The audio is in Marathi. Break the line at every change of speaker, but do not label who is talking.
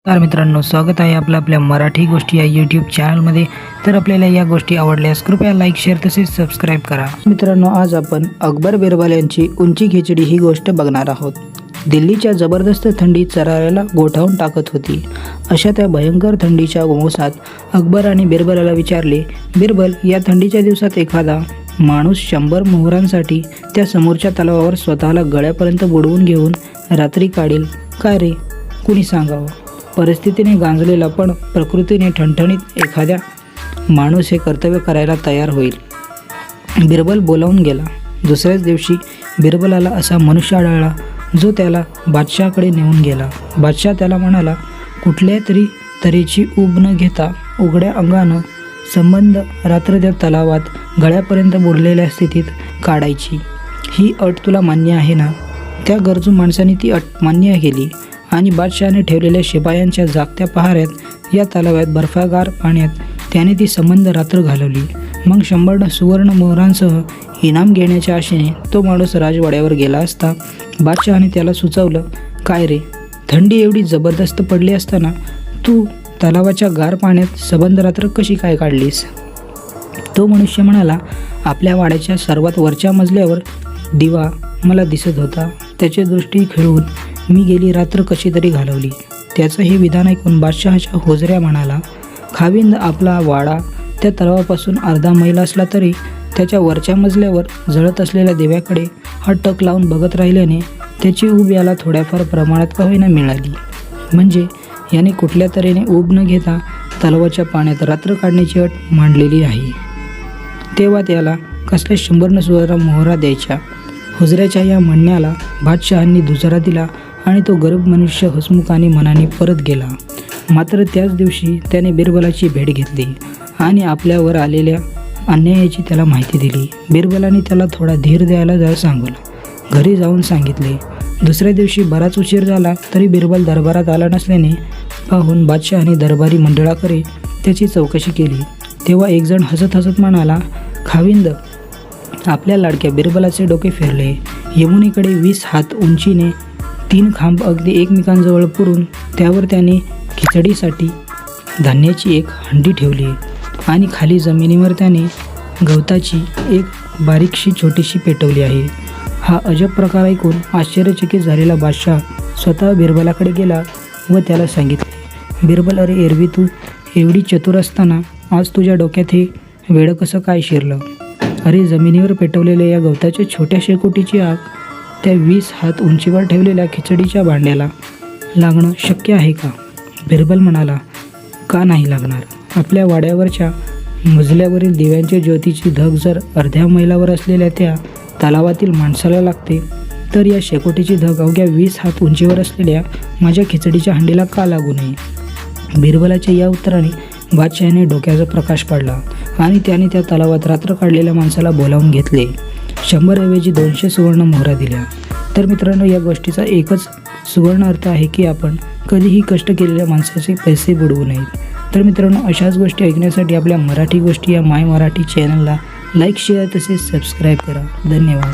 तर मित्रांनो, स्वागत आहे आपल्या मराठी गोष्टी या यूट्यूब चॅनलमध्ये। तर आपल्याला या गोष्टी आवडल्यास कृपया लाईक, शेअर तसेच सबस्क्राईब करा। मित्रांनो, आज आपण अकबर बिरबल यांची उंची खिचडी ही गोष्ट बघणार आहोत। दिल्लीच्या जबरदस्त थंडी चराऱ्याला गोठावून टाकत होती। अशा त्या भयंकर थंडीच्या गोमसात अकबर आणि बिरबलाला विचारले, बिरबल, या थंडीच्या दिवसात एखादा माणूस 100 मोहरांसाठी त्या समोरच्या तलावावर स्वतःला गळ्यापर्यंत बुडवून घेऊन रात्री काढेल काय रे? कुणी सांगावं। परिस्थितीने गांजलेला पण प्रकृतीने ठणठणीत एखाद्या माणूस हे कर्तव्य करायला तयार होईल। बिरबल बोलावून गेला। दुसऱ्याच दिवशी बिरबलाला असा मनुष्य आढळला जो त्याला बादशाहकडे नेऊन गेला। बादशाह त्याला म्हणाला, कुठल्या तऱ्हेची ऊब न घेता उघड्या अंगानं संबंध रात्र त्या तलावात गळ्यापर्यंत बुडलेल्या स्थितीत काढायची। ही अट तुला मान्य आहे ना? त्या गरजू माणसाने ती अट मान्य केली आणि बादशहाने ठेवलेल्या शिपायांच्या जागत्या पहाऱ्यात या तलावात बर्फागार पाण्यात त्याने ती संबंध रात्र घालवली। मग 100 सुवर्ण मोहरांसह इनाम घेण्याच्या आशेने तो माणूस राजवाड्यावर गेला असता बादशहाने त्याला सुचवलं, काय रे, थंडी एवढी जबरदस्त पडली असताना तू तलावाच्या गार पाण्यात संबंध रात्र कशी काय काढलीस? तो मनुष्य म्हणाला, आपल्या वाड्याच्या सर्वात वरच्या मजल्यावर दिवा मला दिसत होता। त्याची दृष्टी खिळून मी गेली रात्र कशी तरी घालवली। त्याचं हे विधान ऐकून बादशहाच्या होजऱ्या म्हणाला, खाविंद आपला वाडा त्या तलावापासून अर्धा मैल असला तरी त्याच्या वरच्या मजल्यावर जळत असलेल्या दिव्याकडे हा टक लावून बघत राहिल्याने त्याची ऊब याला थोड्याफार प्रमाणात का होईना मिळाली। म्हणजे याने कुठल्या तऱ्हेने ऊब न घेता तलावाच्या पाण्यात रात्र काढण्याची अट मांडलेली आहे। तेव्हा त्याला कसल्या 100 सुवर्ण मोहरा द्यायच्या। हुजऱ्याच्या या म्हणण्याला बादशहांनी दुजरा दिला आणि तो गरीब मनुष्य हसमुखाने मनाने परत गेला। मात्र त्याच दिवशी त्याने बिरबलाची भेट घेतली आणि आपल्यावर आलेल्या अन्यायाची त्याला माहिती दिली। बिरबलाने त्याला थोडा धीर द्यायला सांगितलं, घरी जाऊन सांगितले। दुसऱ्या दिवशी बराच उशीर झाला तरी बिरबल दरबारात आला नसल्याने पाहून बादशहाने दरबारी मंडळाकडे त्याची चौकशी केली। तेव्हा एक जण हसत हसत म्हणाला, खाविंद, आपल्या लाडक्या बिरबलाचे डोके फिरले। यमुनेकडे 20 हात उंचीने 3 खांब अगदी एकमेकांजवळ पुरून त्यावर त्याने खिचडीसाठी धान्याची एक हंडी ठेवली आणि खाली जमिनीवर त्याने गवताची एक बारीकशी छोटीशी पेटवली आहे। हा अजब प्रकार ऐकून आश्चर्यचकित झालेला बादशाह स्वतः बिरबलाकडे गेला व त्याला सांगितले, बिरबल, अरे एरवी तू एवढी चतुर असताना आज तुझ्या डोक्यात हे वेडं कसं काय शिरलं? अरे, जमिनीवर पेटवलेल्या या गवताच्या छोट्या शेकोटीची आग त्या 20 हात उंचीवर ठेवलेल्या खिचडीच्या भांड्याला लागणं शक्य आहे का? बिरबल म्हणाला, का नाही लागणार? आपल्या वाड्यावरच्या मजल्यावरील दिव्यांच्या ज्योतीची धग जर अर्ध्या मैलावर असलेल्या त्या तलावातील माणसाला लागते तर या शेकोटीची धग अवघ्या 20 हात उंचीवर असलेल्या माझ्या खिचडीच्या हंडीला का लागू नये? बिरबलाच्या या उत्तराने बादशहाने डोक्याचा प्रकाश पडला आणि त्याने त्या तलावात रात्र काढलेल्या माणसाला बोलावून घेतले। 100 ऐवजी 200 सुवर्ण मोहरा दिल्या। तर मित्रांनो, या गोष्टीचा एकच सुवर्ण अर्थ आहे की आपण कधीही कष्ट केलेल्या माणसाचे पैसे बुडवू नयेत। तर मित्रांनो, अशाच गोष्टी ऐकण्यासाठी आपल्या मराठी गोष्टी या माय मराठी चॅनलला लाईक, शेअर तसेच सबस्क्राईब करा। धन्यवाद।